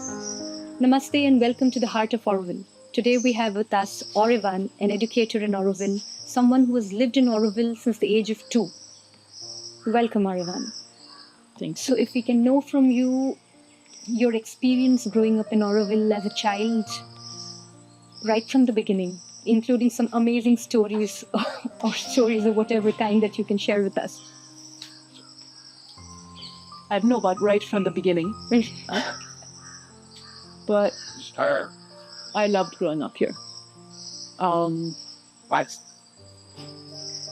Namaste and welcome to the heart of Auroville. Today we have with us Aurevan, an educator in Auroville, someone who has lived in Auroville since the age of 2. Welcome, Aurevan. Thanks. So if we can know from you your experience growing up in Auroville as a child, right from the beginning, including some amazing stories or stories of whatever kind that you can share with us. I don't know about right from the beginning, but I loved growing up here.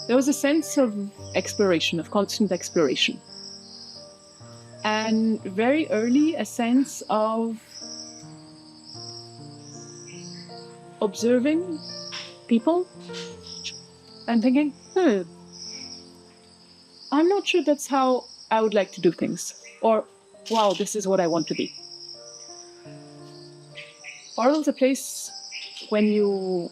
There was a sense of exploration, of constant exploration. And very early, a sense of observing people and thinking, I'm not sure that's how I would like to do things. Or, wow, this is what I want to be. Auroville is a place when you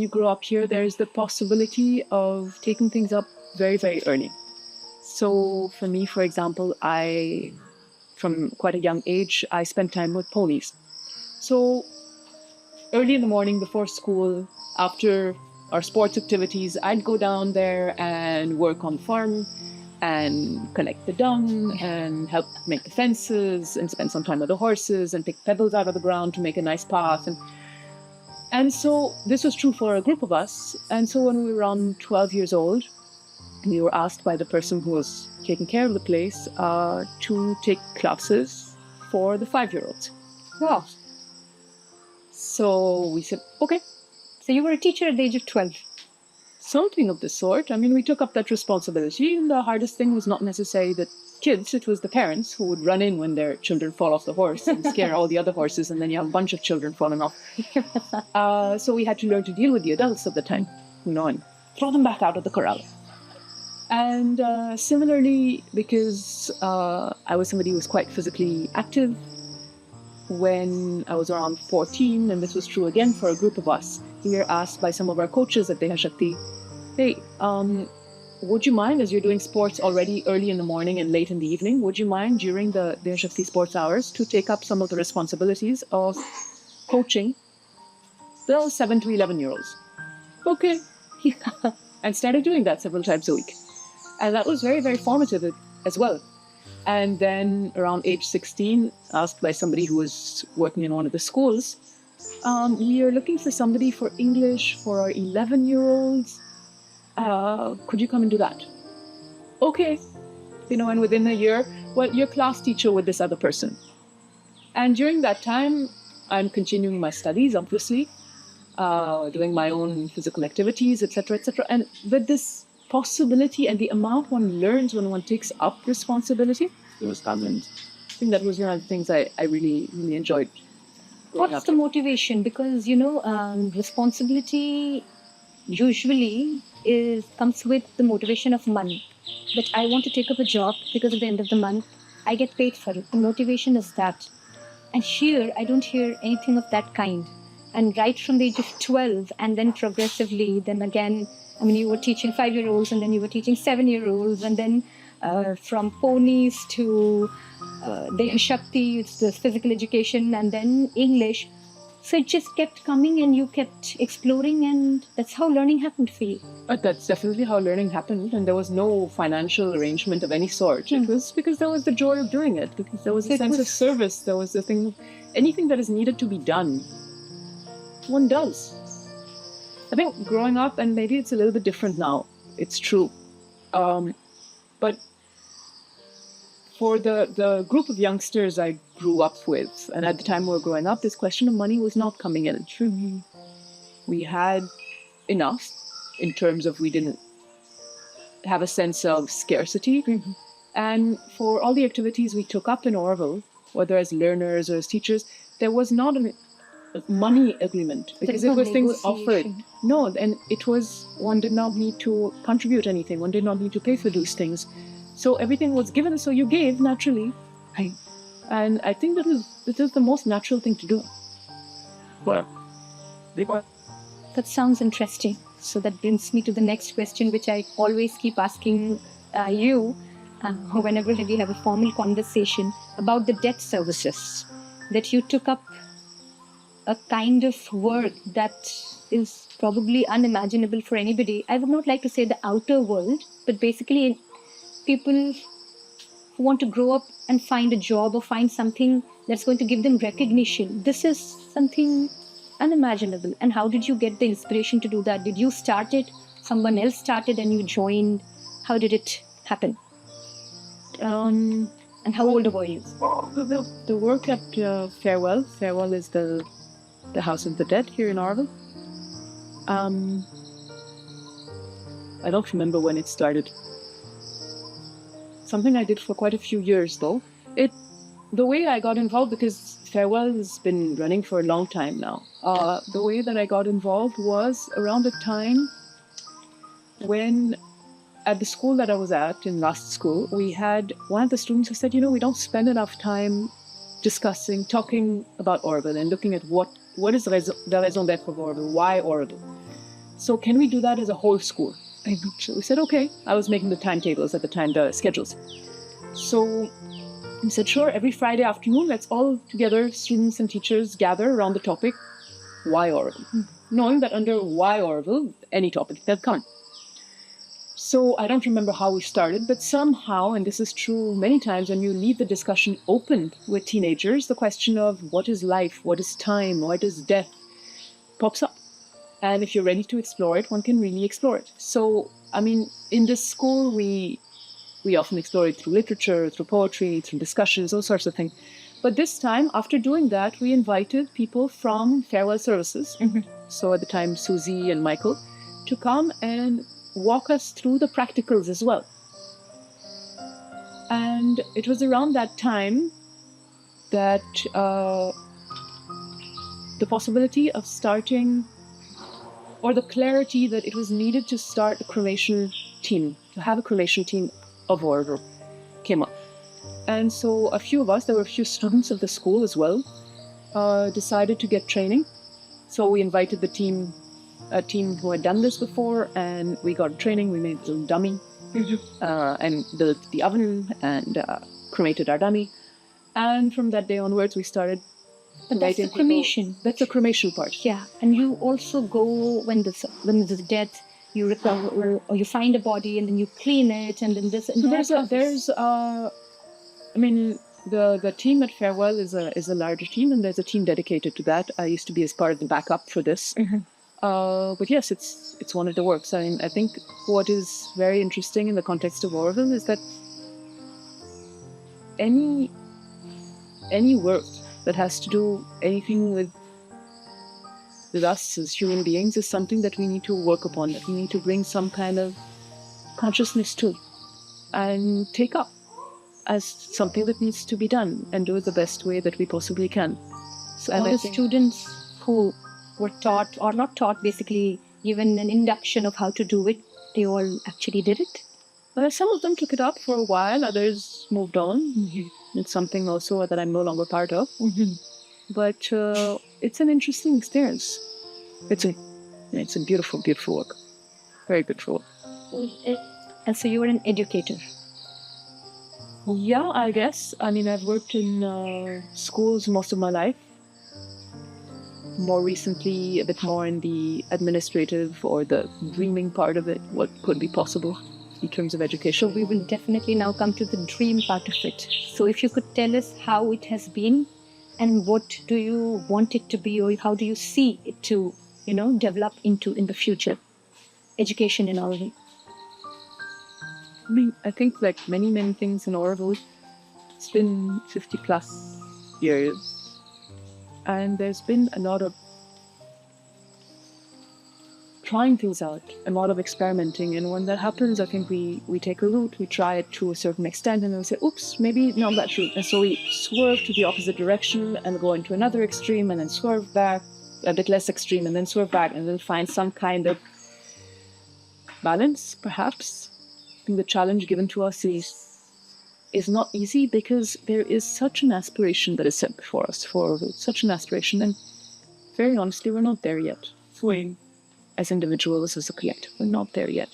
grow up here, there is the possibility of taking things up very, very early. So for me, for example, from quite a young age, I spent time with ponies. So early in the morning before school, after our sports activities, I'd go down there and work on the farm and collect the dung and help make the fences and spend some time with the horses and pick pebbles out of the ground to make a nice path. And so this was true for a group of us. And so when we were around 12 years old, we were asked by the person who was taking care of the place to take classes for the 5-year-olds. Wow. So we said, okay. So you were a teacher at the age of 12. Something of the sort. I mean, we took up that responsibility, and the hardest thing was not necessarily the kids, it was the parents who would run in when their children fall off the horse and scare all the other horses, and then you have a bunch of children falling off. So we had to learn to deal with the adults of the time, and throw them back out of the corral. And similarly, because I was somebody who was quite physically active, when I was around 14, and this was true again for a group of us, we were asked by some of our coaches at Deha Shakti, hey, would you mind, as you're doing sports already early in the morning and late in the evening, would you mind during the Deha Shakti sports hours to take up some of the responsibilities of coaching those 7 to 11-year-olds? Okay. And started doing that several times a week. And that was very, very formative as well. And then around age 16, asked by somebody who was working in one of the schools, we are looking for somebody for English for our 11-year-olds. Could you come and do that? Okay. And within a year, well, you're class teacher with this other person. And during that time, I'm continuing my studies, obviously, doing my own physical activities, etc., etc. And with this possibility and the amount one learns when one takes up responsibility, it was common. I think that was one of the things I really, really enjoyed. What's the motivation? Because, responsibility usually comes with the motivation of money. That I want to take up a job because at the end of the month, I get paid for it. The motivation is that. And here, I don't hear anything of that kind. And right from the age of 12, and then progressively, then again, you were teaching 5-year-olds, and then you were teaching 7-year-olds, and then from ponies to Deha Shakti, it's the physical education, and then English. So it just kept coming, and you kept exploring, and that's how learning happened for you. That's definitely how learning happened, and there was no financial arrangement of any sort. It was because there was the joy of doing it, because there was a sense of service, there was the thing, anything that is needed to be done, one does. I think growing up, and maybe it's a little bit different now, it's true. But for the group of youngsters I grew up with, and at the time we were growing up, this question of money was not coming in. True. We had enough in terms of we didn't have a sense of scarcity. Mm-hmm. And for all the activities we took up in Auroville, whether as learners or as teachers, there was not a money agreement, because it was things offered. No, and it was, one did not need to contribute anything, one did not need to pay for these things. So everything was given, so you gave naturally. Right. And I think that is the most natural thing to do. That sounds interesting. So that brings me to the next question, which I always keep asking you whenever we have a formal conversation about the debt services. that you took up a kind of work that is probably unimaginable for anybody. I would not like to say the outer world, but basically people who want to grow up and find a job or find something that's going to give them recognition. This is something unimaginable. And how did you get the inspiration to do that? Did you start it? Someone else started and you joined? How did it happen? And how old were you? The work at Farewell. Farewell is the House of the Dead here in Auroville. I don't remember when it started. Something I did for quite a few years, though. The way I got involved, because Farewell has been running for a long time now. The way that I got involved was around the time when, at the school that I was at, in last school, we had one of the students who said, we don't spend enough time talking about Auroville and looking at what is the raison d'être of Auroville, why Auroville. So can we do that as a whole school? And so we said, okay. I was making the timetables at the time, the schedules. So we said, sure, every Friday afternoon, let's all together, students and teachers, gather around the topic, why Auroville? Knowing that under why Auroville, any topic can come. So I don't remember how we started, but somehow, and this is true many times, when you leave the discussion open with teenagers, the question of what is life, what is time, what is death, pops up. And if you're ready to explore it, one can really explore it. So, in this school, we often explore it through literature, through poetry, through discussions, all sorts of things. But this time, after doing that, we invited people from Farewell Services, so at the time Susie and Michael, to come and walk us through the practicals as well. And it was around that time that the possibility of starting, or the clarity that it was needed to start a cremation team, to have a cremation team of Auroville, came up. And so a few of us, there were a few students of the school as well, decided to get training. So we invited a team who had done this before, and we got training. We made a little dummy and built the oven and cremated our dummy. And from that day onwards, we started. But that's the cremation. That's the cremation part. Yeah, and you also go when there's death, you recover, or you find a body and then you clean it, and then this. And so the team at Farewell is a larger team, and there's a team dedicated to that. I used to be as part of the backup for this. But yes, it's one of the works. I think what is very interesting in the context of Auroville is that any work that has to do anything with us as human beings is something that we need to work upon, that we need to bring some kind of consciousness to and take up as something that needs to be done and do it the best way that we possibly can. So all the students who were taught, or not taught, basically given an induction of how to do it, they all actually did it? Well, some of them took it up for a while, others moved on. It's something also that I'm no longer part of. But it's an interesting experience. It's a beautiful, beautiful work. Very beautiful work. And so you were an educator? Yeah, I guess. I've worked in schools most of my life. More recently, a bit more in the administrative or the dreaming part of it, what could be possible in terms of education. So we will definitely now come to the dream part of it. So if you could tell us how it has been and what do you want it to be, or how do you see it to, develop into in the future, education in Auroville? I think like many, many things in Auroville, it's been 50 plus years. And there's been a lot of trying things out, a lot of experimenting. And when that happens, I think we take a route, we try it to a certain extent, and then we say, oops, maybe not that route. And so we swerve to the opposite direction and go into another extreme and then swerve back, a bit less extreme, and then swerve back, and then find some kind of balance, perhaps. I think the challenge given to us is not easy, because there is such an aspiration that is set before us, such an aspiration, and very honestly, we're not there yet. As individuals, as a collective, we're not there yet.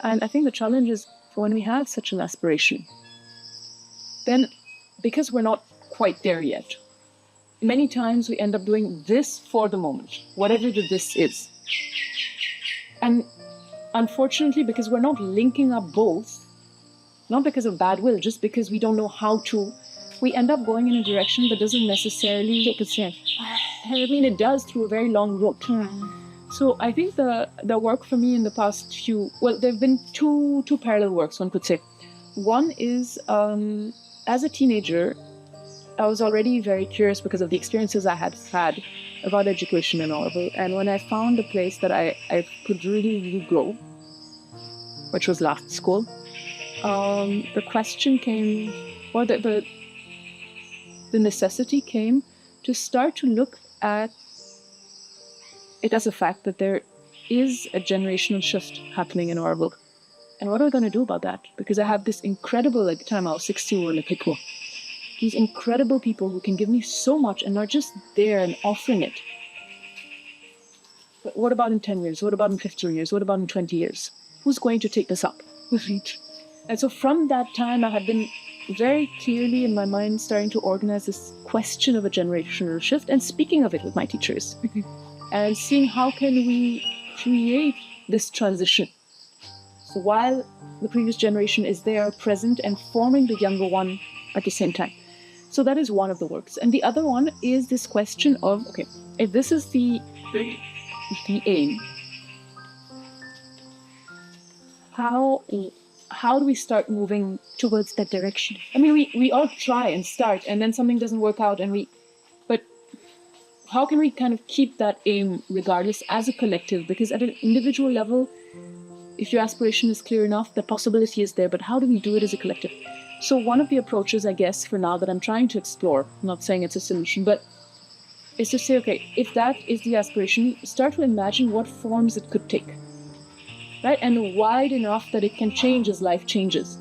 And I think the challenge is, when we have such an aspiration, then because we're not quite there yet, many times we end up doing this for the moment, whatever the this is. And unfortunately, because we're not linking up both, not because of bad will, just because we don't know how to, we end up going in a direction that doesn't necessarily take us there. I mean, it does through a very long road. So I think the work for me in the past few, well, there have been two parallel works, one could say. One is, as a teenager, I was already very curious because of the experiences I had had about education in Auroville. And when I found a place that I could really grow, which was Last School, the question came, or the necessity came to start to look at it as a fact that there is a generational shift happening in Auroville. And what are we going to do about that? Because I have this incredible, at the time I was 60 or people, these incredible people who can give me so much and are just there and offering it. But what about in 10 years? What about in 15 years? What about in 20 years? Who's going to take this up? And so from that time, I had been very clearly in my mind starting to organize this question of a generational shift and speaking of it with my teachers and seeing how can we create this transition. So while the previous generation is there, present, and forming the younger one at the same time. So that is one of the works. And the other one is this question of, okay, if this is the aim, how do we start moving towards that direction? I mean, we all try and start, and then something doesn't work out, but how can we kind of keep that aim regardless as a collective? Because at an individual level, if your aspiration is clear enough, the possibility is there, but how do we do it as a collective? So one of the approaches, I guess, for now that I'm trying to explore, I'm not saying it's a solution, but is to say, okay, if that is the aspiration, start to imagine what forms it could take, right? And wide enough that it can change as life changes.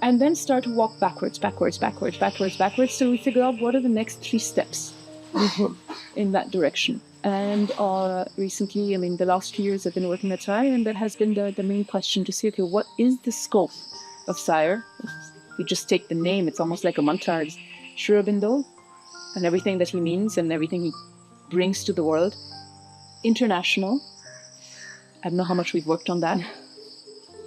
And then start to walk backwards. So we figure out what are the next 3 steps in that direction. And recently, I mean, the last few years I've been working at SAIIER, and that has been the main question to see, okay, what is the scope of SAIIER? We just take the name, it's almost like a mantra. It's Sri Aurobindo and everything that he means and everything he brings to the world. International. I don't know how much we've worked on that.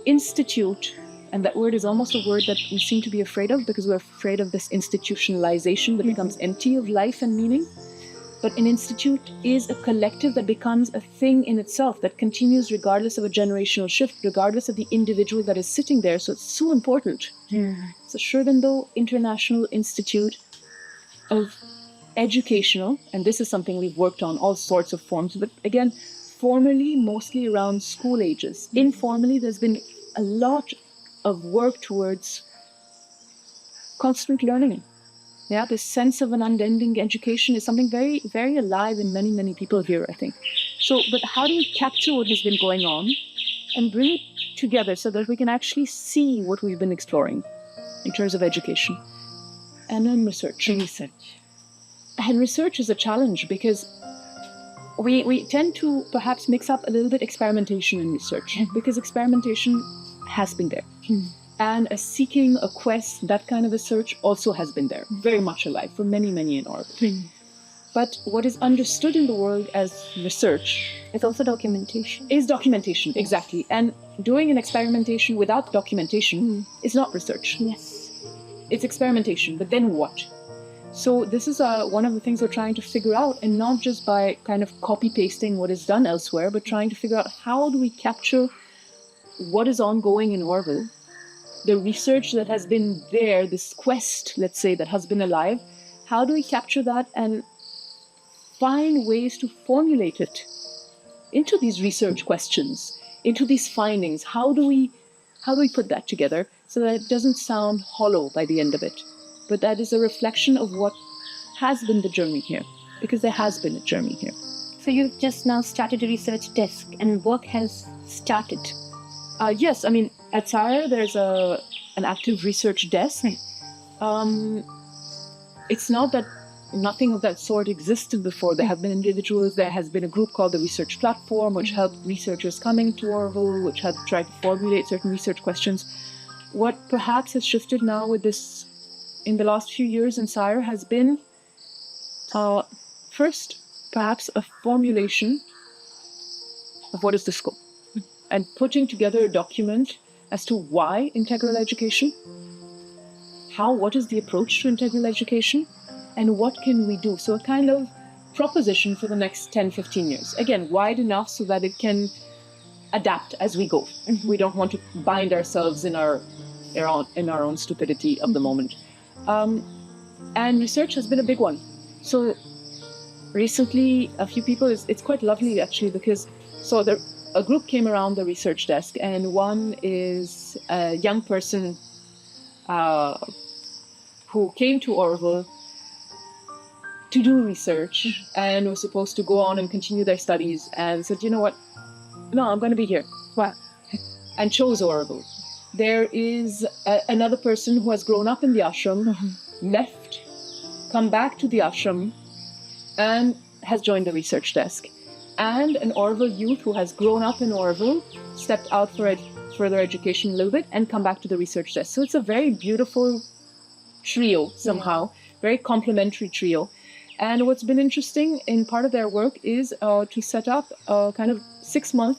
Institute, and that word is almost a word that we seem to be afraid of because we're afraid of this institutionalization that becomes empty of life and meaning. But an institute is a collective that becomes a thing in itself that continues regardless of a generational shift, regardless of the individual that is sitting there. So it's so important. So Sri Aurobindo International Institute of Educational, and this is something we've worked on, all sorts of forms, but again, formally, mostly around school ages. Informally, there's been a lot of work towards constant learning. Yeah, this sense of an unending education is something very, very alive in many, many people here, I think. So, but how do we capture what has been going on and bring it together so that we can actually see what we've been exploring in terms of education and then research? And research is a challenge because we tend to perhaps mix up a little bit experimentation and research because experimentation has been there. And a seeking, a quest, that kind of a search also has been there, very much alive for many, many in Auroville. But what is understood in the world as research It's also documentation. is documentation, exactly. And doing an experimentation without documentation is not research. Yes. It's experimentation, but then what? So this is one of the things we're trying to figure out, and not just by kind of copy-pasting what is done elsewhere, but trying to figure out how do we capture what is ongoing in Auroville, the research that has been there, this quest, let's say, that has been alive, how do we capture that and find ways to formulate it into these research questions, into these findings? How do we put that together so that it doesn't sound hollow by the end of it, but that is a reflection of what has been the journey here, because there has been a journey here. So you've just now started a research desk and work has started. Yes, I mean, at SAIIER, there's an active research desk. It's not that nothing of that sort existed before. There have been individuals, there has been a group called the Research Platform, which helped researchers coming to Auroville, which had tried to formulate certain research questions. What perhaps has shifted now with this, in the last few years in SAIIER, has been First, perhaps a formulation of what is the scope, and putting together a document as to why integral education, what is the approach to integral education, and what can we do. So a kind of proposition for the next 10, 15 years. Again, wide enough so that it can adapt as we go. We don't want to bind ourselves in our own stupidity of the moment. And research has been a big one. So recently, a few people, it's quite lovely actually, because a group came around the research desk, and one is a young person who came to Auroville to do research and was supposed to go on and continue their studies, and said, you know what, no, I'm going to be here. Wow. And chose Auroville. There is another person who has grown up in the ashram, left, come back to the ashram, and has joined the research desk. And an Auroville youth who has grown up in Auroville, stepped out for further education a little bit, and come back to the research desk. So it's a very beautiful trio somehow, very complementary trio. And what's been interesting in part of their work is to set up a kind of 6-month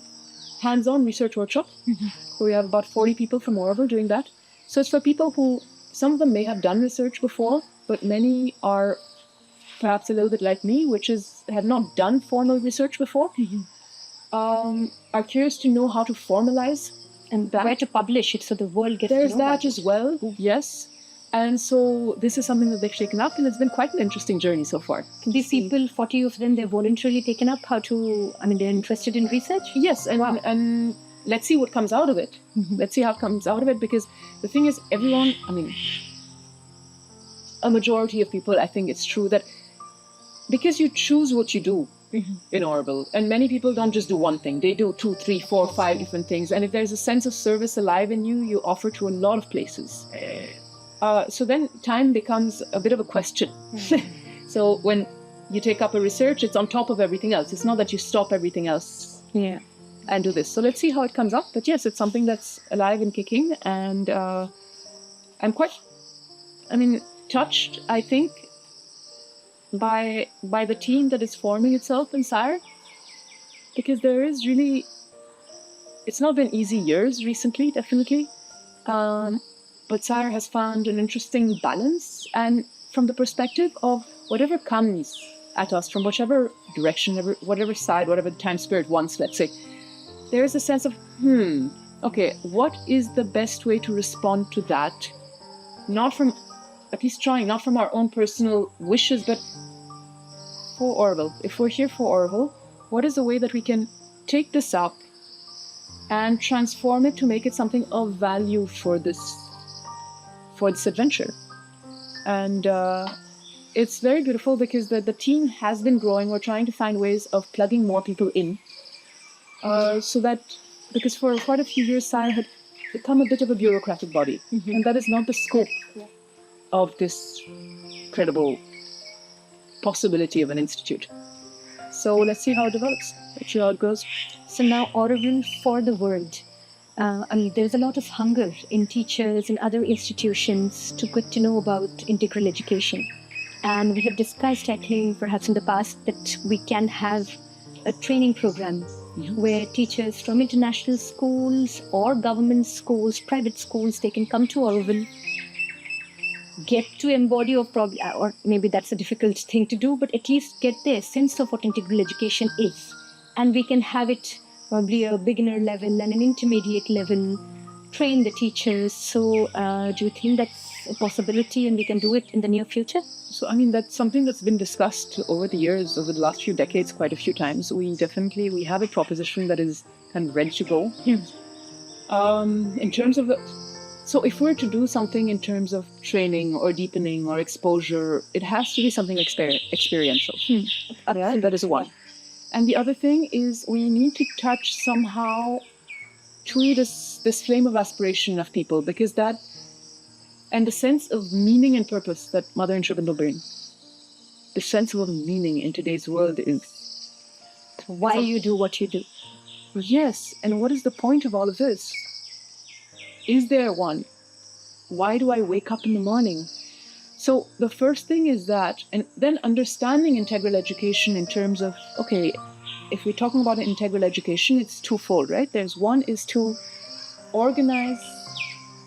hands-on research workshop. So we have about 40 people from Auroville doing that. So it's for people who, some of them may have done research before, but many are perhaps a little bit like me, which is have not done formal research before, are curious to know how to formalize And where to publish it so the world gets There's to know that as well, yes. And so this is something that they've taken up, and it's been quite an interesting journey so far. These people, 40 of them, they're voluntarily taken up they're interested in research? Yes, and let's see what comes out of it. Let's see how it comes out of it, because the thing is, a majority of people, I think it's true that because you choose what you do in Auroville, and many people don't just do one thing, they do 2, 3, 4, 5 different things. And if there's a sense of service alive in you, you offer to a lot of places. So then time becomes a bit of a question. So when you take up a research, it's on top of everything else. It's not that you stop everything else and do this. So let's see how it comes up. But yes, it's something that's alive and kicking. And I'm quite, touched, I think, by the team that is forming itself in SAIIER. Because there is really, it's not been easy years recently, definitely. But SAIIER has found an interesting balance, and from the perspective of whatever comes at us from whichever direction, whatever side, whatever the time spirit wants, let's say, there is a sense of, okay, what is the best way to respond to that? Not from our own personal wishes, but for Auroville. If we're here for Auroville, what is the way that we can take this up and transform it to make it something of value for this adventure? And it's very beautiful because the team has been growing. We're trying to find ways of plugging more people in, so that, because for quite a few years SAIIER had become a bit of a bureaucratic body, and that is not the scope of this incredible possibility of an institute. So let's see how it develops, let's see how it goes. So now Auroville for the world. There's a lot of hunger in teachers and other institutions to get to know about integral education. And we have discussed, I think, perhaps in the past, that we can have a training program where teachers from international schools or government schools, private schools, they can come to Auroville, get to embody, or maybe that's a difficult thing to do, but at least get their sense of what integral education is. And we can have it probably a beginner level and an intermediate level, train the teachers. So do you think that's a possibility and we can do it in the near future? So, that's something that's been discussed over the years, over the last few decades, quite a few times. We have a proposition that is kind of ready to go. In terms of so if we're to do something in terms of training or deepening or exposure, it has to be something experiential. That is one. And the other thing is we need to touch somehow to this flame of aspiration of people, because that, and the sense of meaning and purpose that Mother and Sri Aurobindo bring, the sense of meaning in today's world is why you do what you do. Yes, and what is the point of all of this? Is there one? Why do I wake up in the morning? So the first thing is that, and then understanding integral education in terms of, okay, if we're talking about integral education, it's twofold, right? There's one is to organize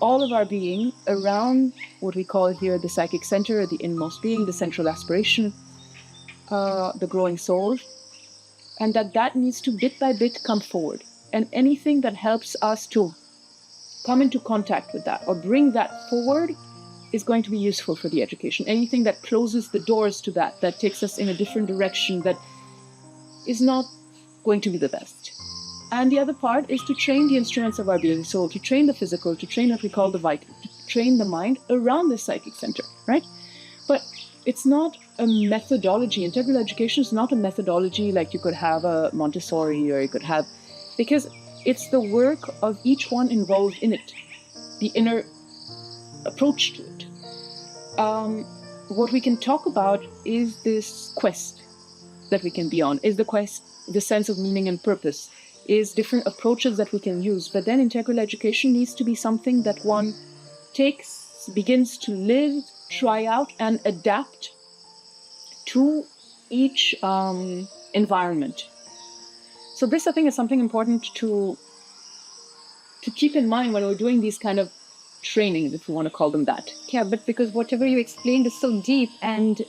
all of our being around what we call here the psychic center, the inmost being, the central aspiration, the growing soul, and that needs to bit by bit come forward. And anything that helps us to come into contact with that or bring that forward is going to be useful for the education. Anything that closes the doors to that takes us in a different direction, that is not going to be the best. And the other part is to train the instruments of our being, so to train the physical, to train what we call the vital, to train the mind around the psychic center, right? But it's not a methodology. Integral education is not a methodology like you could have a Montessori or you could have, because it's the work of each one involved in it, the inner approach to it. What we can talk about is this quest that we can be on, is the quest, the sense of meaning and purpose, is different approaches that we can use. But then integral education needs to be something that one takes, begins to live, try out, and adapt to each environment. So this, I think, is something important to keep in mind when we're doing these kind of trainings, if you want to call them that. Yeah, but because whatever you explained is so deep, and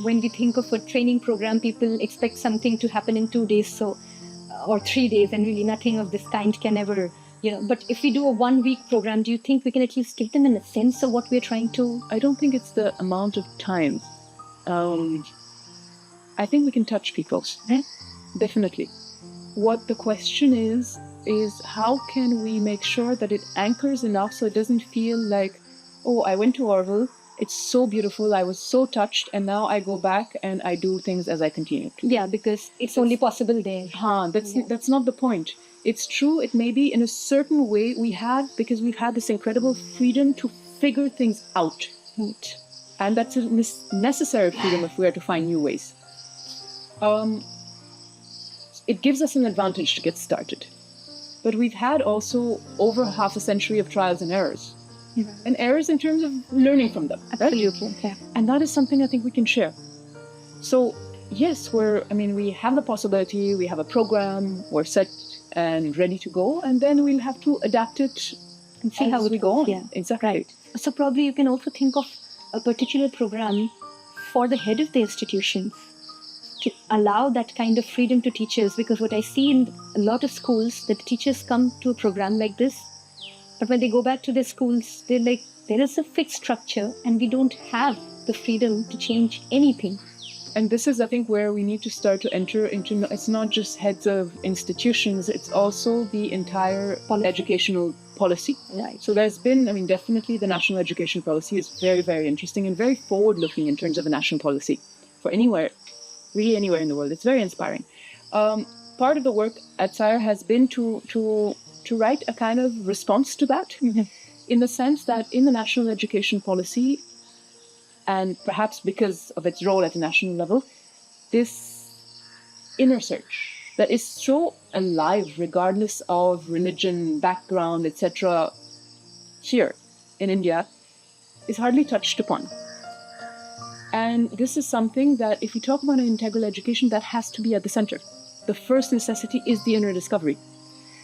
when we think of a training program, people expect something to happen in 2 days, or 3 days, and really nothing of this kind can ever, But if we do a 1 week program, do you think we can at least give them in a sense of what we're trying to? I don't think it's the amount of time. I think we can touch people. Definitely. What the question is how can we make sure that it anchors enough so it doesn't feel like, oh, I went to Auroville, it's so beautiful, I was so touched, and now I go back and I do things as I continue to. Yeah, because it's only possible there. That's not the point. It's true, it may be in a certain way because we've had this incredible freedom to figure things out. Right. And that's a necessary freedom if we are to find new ways. It gives us an advantage to get started. But we've had also over half a century of trials and errors. Yeah. And errors in terms of learning from them. Absolutely. Right? Yeah. And that is something I think we can share. So, yes, we have the possibility, we have a program, we're set and ready to go, and then we'll have to adapt it And see how we it go goes. on. Yeah. Exactly. Right. So probably you can also think of a particular program for the head of the institution to allow that kind of freedom to teachers, because what I see in a lot of schools, that teachers come to a program like this, but when they go back to their schools, they're like, there is a fixed structure and we don't have the freedom to change anything. And this is, I think, where we need to start to enter into, it's not just heads of institutions, it's also the entire educational policy. Right. So there's been, definitely the national education policy is very, very interesting and very forward-looking in terms of a national policy for really anywhere in the world. It's very inspiring. Part of the work at SAIIER has been to write a kind of response to that, in the sense that in the national education policy, and perhaps because of its role at the national level, this inner search that is so alive regardless of religion, background, etc., here in India, is hardly touched upon. And this is something that, if we talk about an integral education, that has to be at the center. The first necessity is the inner discovery.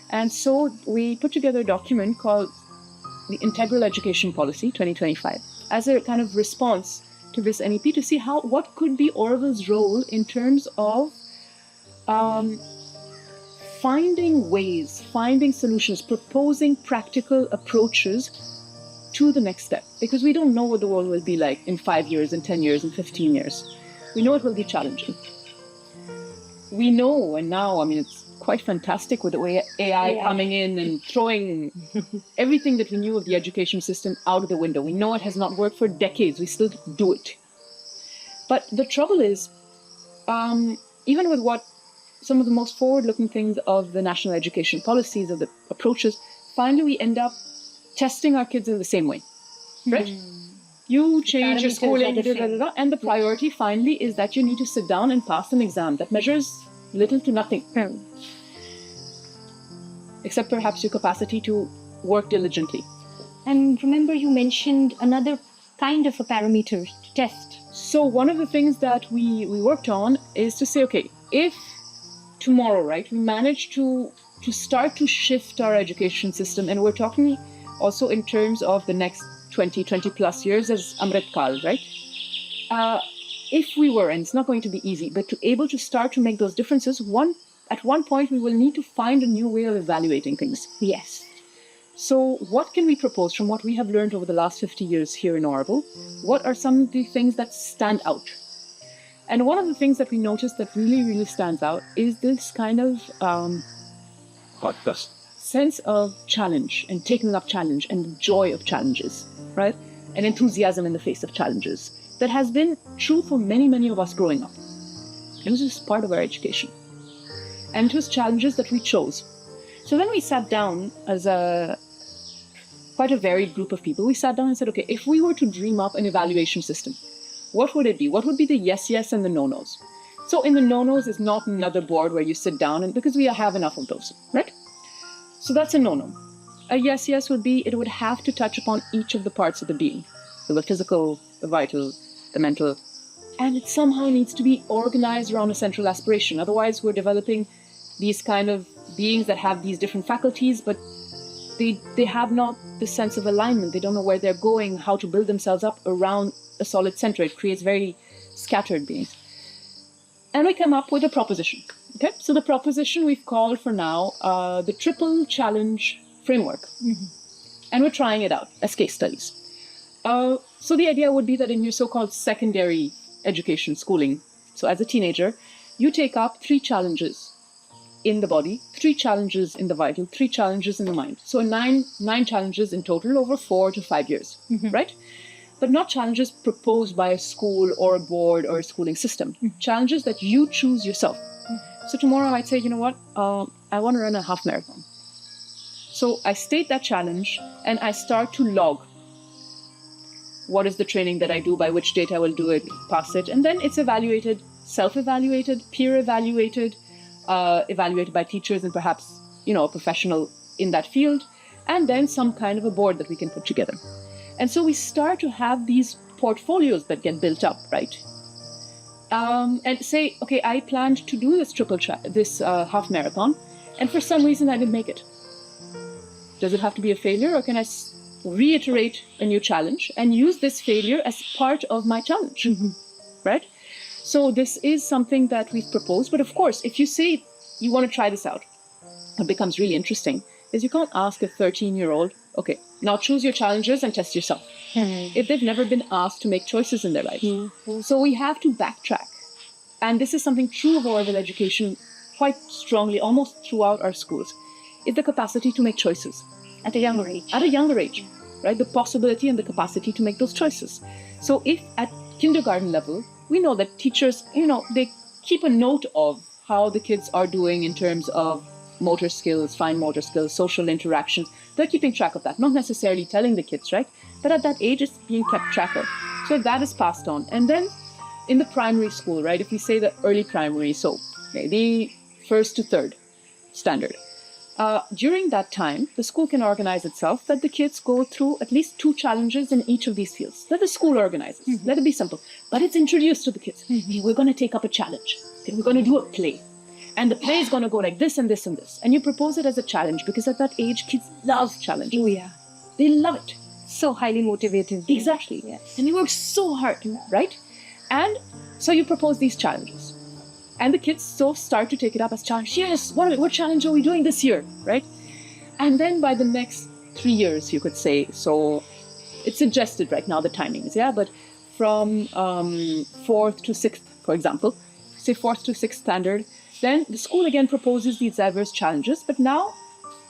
And so we put together a document called the Integral Education Policy 2025 as a kind of response to this NEP, to see what could be Auroville's role in terms of finding ways, finding solutions, proposing practical approaches to the next step. Because we don't know what the world will be like in 5 years, in 10 years, in 15 years. We know it will be challenging. We know, and now, it's quite fantastic with the way AI coming in and throwing everything that we knew of the education system out of the window. We know it has not worked for decades. We still do it. But the trouble is, even with what some of the most forward-looking things of the national education policies, of the approaches, finally we end up testing our kids in the same way, right? You change your schooling, and the priority finally is that you need to sit down and pass an exam that measures little to nothing. Except perhaps your capacity to work diligently. And remember, you mentioned another kind of a parameter to test? So one of the things that we worked on is to say, okay, if tomorrow, right, we manage to start to shift our education system, and we're talking also in terms of the next 20 plus years as Amrit Kal, right? If we were, and it's not going to be easy, but to able to start to make those differences, at one point we will need to find a new way of evaluating things. Yes. So what can we propose from what we have learned over the last 50 years here in Auroville? What are some of the things that stand out? And one of the things that we noticed that really, really stands out is this kind of sense of challenge and taking up challenge and the joy of challenges, right? And enthusiasm in the face of challenges that has been true for many, many of us growing up. It was just part of our education. And it was challenges that we chose. So then we sat down as quite a varied group of people. We sat down and said, okay, if we were to dream up an evaluation system, what would it be? What would be the yes and the no-nos? So in the no-nos is not another board where you sit down, and because we have enough of those, right? So that's a no-no. A yes would be, it would have to touch upon each of the parts of the being. So the physical, the vital, the mental. And it somehow needs to be organized around a central aspiration. Otherwise, we're developing these kind of beings that have these different faculties, but they have not the sense of alignment. They don't know where they're going, how to build themselves up around a solid center. It creates very scattered beings. And we come up with a proposition. Okay, so the proposition we've called for now the Triple Challenge Framework. Mm-hmm. And we're trying it out as case studies. So the idea would be that in your so-called secondary education, schooling, so as a teenager, you take up 3 challenges in the body, 3 challenges in the vital, 3 challenges in the mind. So 9 challenges in total over 4 to 5 years, mm-hmm. right? But not challenges proposed by a school or a board or a schooling system. Mm-hmm. Challenges that you choose yourself. Mm-hmm. So tomorrow I might say, you know what, I want to run a half marathon. So I state that challenge and I start to log. What is the training that I do, by which date I will do it, pass it. And then it's evaluated, self-evaluated, peer-evaluated, evaluated by teachers and perhaps, a professional in that field, and then some kind of a board that we can put together. And so we start to have these portfolios that get built up, right? And say, okay, I planned to do this half marathon, and for some reason I didn't make it. Does it have to be a failure, or can I reiterate a new challenge and use this failure as part of my challenge, mm-hmm. right? So this is something that we've proposed. But of course, if you say you want to try this out, what becomes really interesting is you can't ask a 13-year-old, okay, now choose your challenges and test yourself. Mm-hmm. If they've never been asked to make choices in their lives. Mm-hmm. So we have to backtrack. And this is something true of Auroville education quite strongly, almost throughout our schools, is the capacity to make choices. At a younger age. At a younger age, right? The possibility and the capacity to make those choices. So if at kindergarten level, we know that teachers, they keep a note of how the kids are doing in terms of motor skills, fine motor skills, social interactions. They're keeping track of that, not necessarily telling the kids, right? But at that age, it's being kept track of. So that is passed on. And then in the primary school, right? If we say the early primary, so the 1st to 3rd standard. During that time, the school can organize itself that the kids go through at least 2 challenges in each of these fields that the school organizes. Mm-hmm. Let it be simple. But it's introduced to the kids. Mm-hmm. Hey, we're going to take up a challenge. Okay, we're going to do a play. And the play is going to go like this and this and this. And you propose it as a challenge because at that age, kids love challenges. Oh, yeah. They love it. So highly motivated. Exactly. Yes. And they work so hard, right? And so you propose these challenges. And the kids start to take it up as challenge. Yes, what challenge are we doing this year, right? And then by the next 3 years, you could say, so it's suggested right now, the timings, but from 4th to 6th, for example, say 4th to 6th standard, then the school again proposes these diverse challenges, but now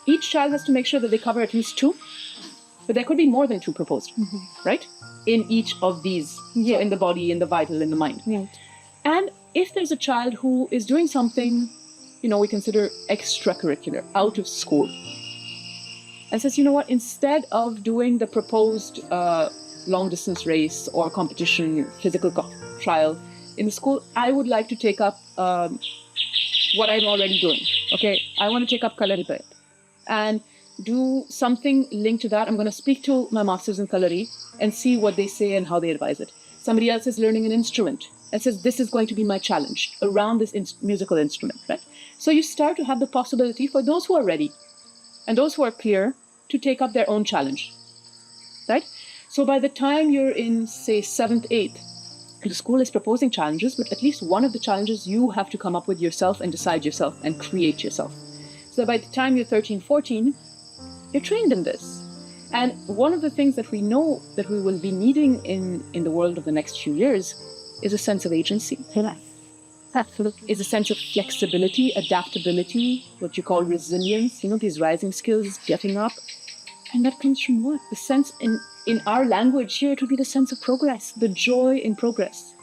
each child has to make sure that they cover at least 2, but there could be more than 2 proposed, mm-hmm. right? In each of these, so in the body, in the vital, in the mind. Right. And if there's a child who is doing something, we consider extracurricular, out of school, and says, instead of doing the proposed long-distance race or competition, physical trial in the school, I would like to take up what I'm already doing. Okay, I want to take up Kalaripet. And do something linked to that. I'm going to speak to my masters in Kalari and see what they say and how they advise it. Somebody else is learning an instrument and says, this is going to be my challenge around this musical instrument, right? So you start to have the possibility for those who are ready and those who are clear to take up their own challenge, right? So by the time you're in, say, 7th, 8th, the school is proposing challenges, but at least one of the challenges you have to come up with yourself and decide yourself and create yourself. So by the time you're 13, 14, you're trained in this. And one of the things that we know that we will be needing in the world of the next few years is a sense of agency. Yes, absolutely. Is a sense of flexibility, adaptability, what you call resilience, these rising skills, getting up. And that comes from what? The sense in our language here, it would be the sense of progress, the joy in progress.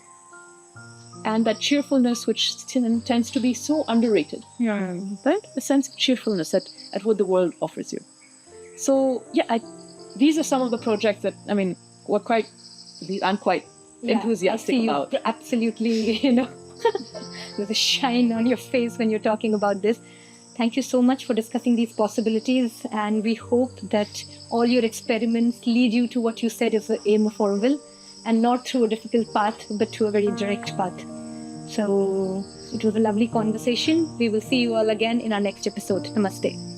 And that cheerfulness, which tends to be so underrated. Yeah. Right? The sense of cheerfulness at what the world offers you. So, yeah, these are some of the projects that, I'm quite enthusiastic I see about. You absolutely, there's a shine on your face when you're talking about this. Thank you so much for discussing these possibilities, and we hope that all your experiments lead you to what you said is the aim of Auroville, and not through a difficult path, but to a very direct path. So it was a lovely conversation. We will see you all again in our next episode. Namaste.